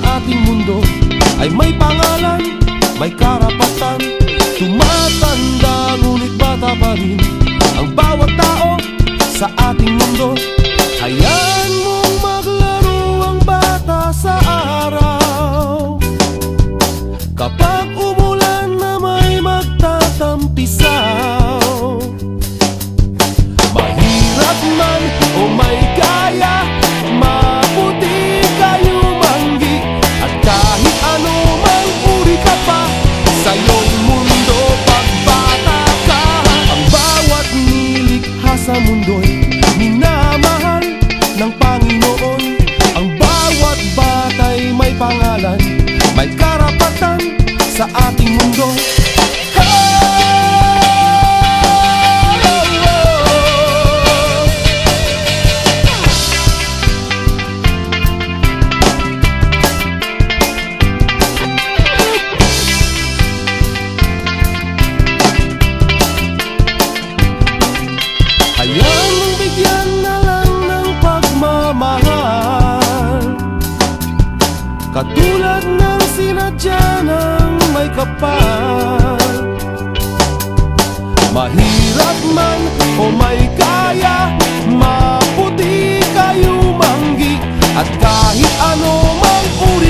ating mundo ay may pangalan, may karapatan. Tumatanda ngunit bata pa rin ang bawat tao sa ating mundo. Hayaan mong maglaro ang bata sa araw. Kapag umulan na may magtatampisaw, mahirap man o may kaya, maputi kayo manggi. At kahit ano mang uri ka pa, sa'yo'y mundo pagbata ka. Ang bawat nilikha sa mundo'y minamahal ng Panginoon. Ang bawat bata'y may pangalan, may karapatan sa ating mundo. Hayaan mong bigyan na lang ng pagmamahal, katulad ng sinadya ng may kapal. Mahirap man o may kaya, maputi kayo manggi. At kahit ano mang uri